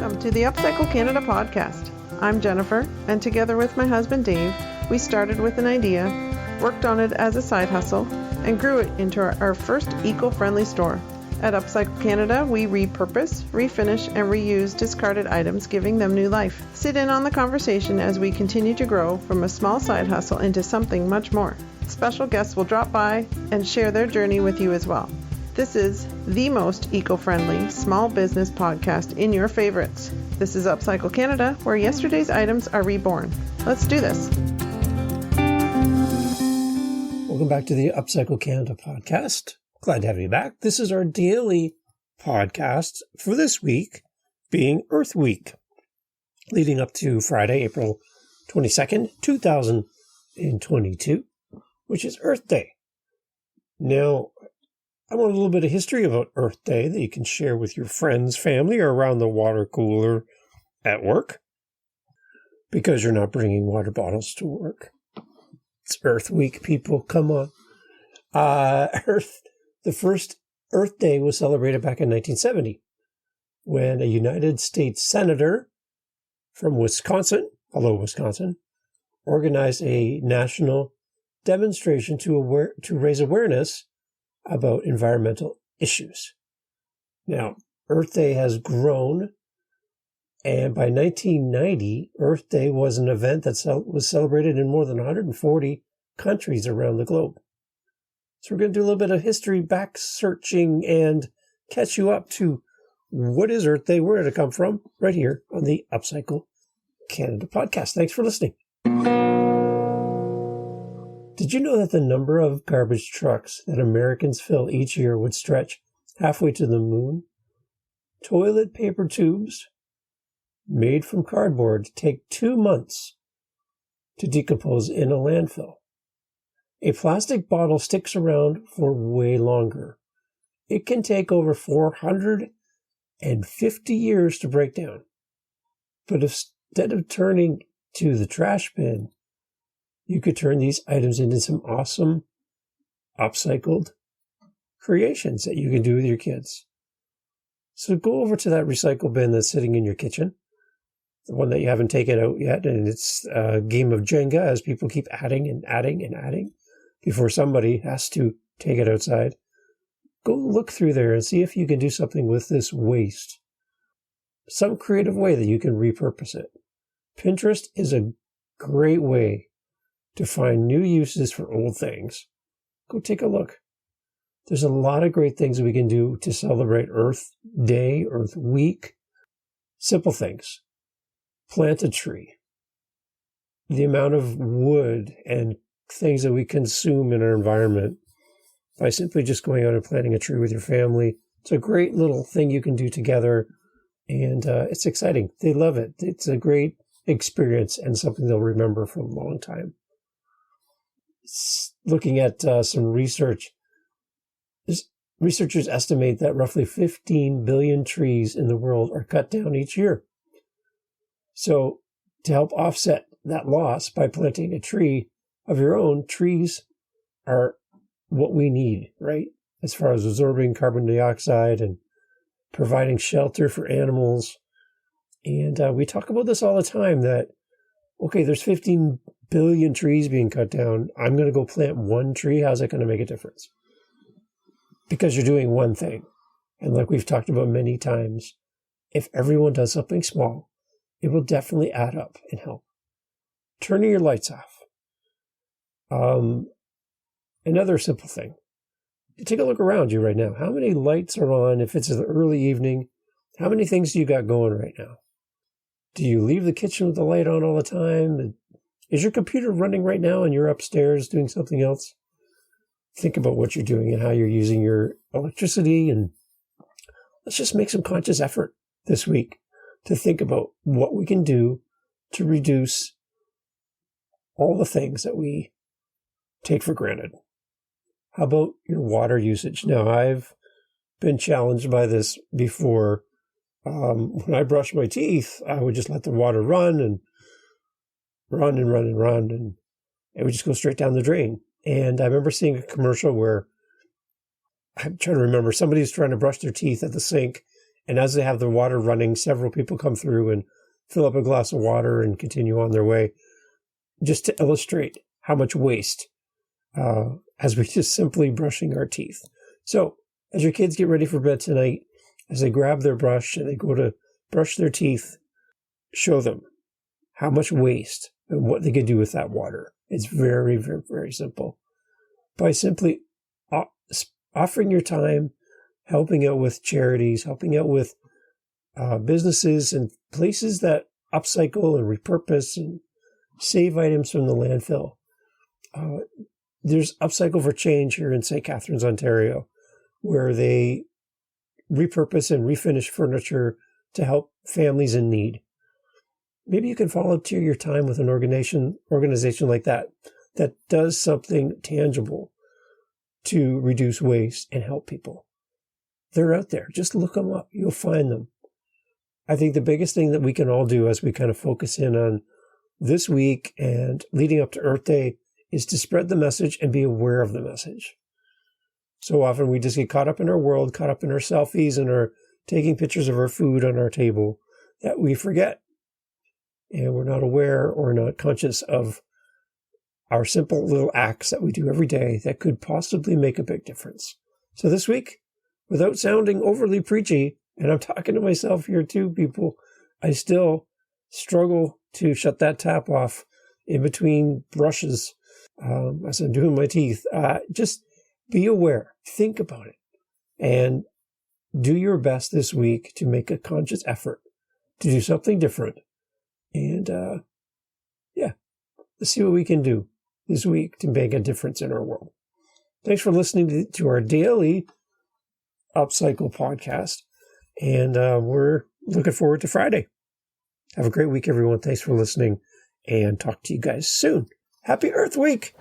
Welcome to the Upcycle Canada podcast. I'm Jennifer, and together with my husband Dave, we started with an idea, worked on it as a side hustle, and grew it into our first eco-friendly store. At Upcycle Canada, we repurpose, refinish, and reuse discarded items, giving them new life. Sit in on the conversation as we continue to grow from a small side hustle into something much more. Special guests will drop by and share their journey with you as well. This is the most eco-friendly small business podcast in your favorites. This is Upcycle Canada, where yesterday's items are reborn. Let's do this. Welcome back to the Upcycle Canada podcast. Glad to have you back. This is our daily podcast for this week, being Earth Week, leading up to Friday, April 22nd, 2022, which is Earth Day. Now, I want a little bit of history about Earth Day that you can share with your friends, family, or around the water cooler at work, because you're not bringing water bottles to work. It's Earth Week, people. Come on. The first Earth Day was celebrated back in 1970 when a United States senator from Wisconsin, organized a national demonstration to raise awareness about environmental issues. Now, Earth Day has grown, and by 1990, Earth Day was an event that was celebrated in more than 140 countries around the globe. So we're going to do a little bit of history back searching and catch you up to what is Earth Day, where did it come from, right here on the Upcycle Canada podcast. Thanks for listening. Did you know that the number of garbage trucks that Americans fill each year would stretch halfway to the moon? Toilet paper tubes made from cardboard take 2 months to decompose in a landfill. A plastic bottle sticks around for way longer. It can take over 450 years to break down. But instead of turning to the trash bin, you could turn these items into some awesome upcycled creations that you can do with your kids. So go over to that recycle bin that's sitting in your kitchen, the one that you haven't taken out yet, and it's a game of Jenga as people keep adding and adding and adding before somebody has to take it outside. Go look through there and see if you can do something with this waste. Some creative way that you can repurpose it. Pinterest is a great way to find new uses for old things. Go take a look. There's a lot of great things we can do to celebrate Earth Day, Earth Week. Simple things. Plant a tree. The amount of wood and things that we consume in our environment by simply just going out and planting a tree with your family. It's a great little thing you can do together, and it's exciting. They love it. It's a great experience and something they'll remember for a long time. Looking at some research, researchers estimate that roughly 15 billion trees in the world are cut down each year. So to help offset that loss by planting a tree of your own, trees are what we need, right? As far as absorbing carbon dioxide and providing shelter for animals. And we talk about this all the time that, okay, there's 15 billion trees being cut down. I'm going to go plant one tree. How's that going to make a difference? Because you're doing one thing. And like we've talked about many times, if everyone does something small, it will definitely add up and help. Turning your lights off. Another simple thing. Take a look around you right now. How many lights are on? If it's the early evening, how many things do you got going right now? Do you leave the kitchen with the light on all the time? Is your computer running right now and you're upstairs doing something else? Think about what you're doing and how you're using your electricity, and let's just make some conscious effort this week to think about what we can do to reduce all the things that we take for granted. How about your water usage? Now, I've been challenged by this before. When I brush my teeth, I would just let the water run, and it would just go straight down the drain. And I remember seeing a commercial where, I'm trying to remember, somebody's trying to brush their teeth at the sink, And as they have the water running, several people come through and fill up a glass of water and continue on their way, just to illustrate how much waste as we just simply brushing our teeth. So as your kids get ready for bed tonight, as they grab their brush and they go to brush their teeth, show them how much waste and what they can do with that water. It's very, very, very simple. By simply offering your time, helping out with charities, helping out with businesses and places that upcycle and repurpose and save items from the landfill. There's Upcycle for Change here in St. Catharines, Ontario, where they repurpose and refinish furniture to help families in need. Maybe you can volunteer your time with an organization like that does something tangible to reduce waste and help people. They're out there. Just look them up. You'll find them. I think the biggest thing that we can all do as we kind of focus in on this week and leading up to Earth Day is to spread the message and be aware of the message. So often we just get caught up in our world, caught up in our selfies and our taking pictures of our food on our table that we forget. And we're not aware or not conscious of our simple little acts that we do every day that could possibly make a big difference. So this week, without sounding overly preachy, and I'm talking to myself here too, people, I still struggle to shut that tap off in between brushes as I'm doing my teeth. Just be aware, think about it, and do your best this week to make a conscious effort to do something different. And let's see what we can do this week to make a difference in our world. Thanks for listening to our daily Upcycle podcast. And we're looking forward to Friday. Have a great week, everyone. Thanks for listening, and talk to you guys soon. Happy Earth Week!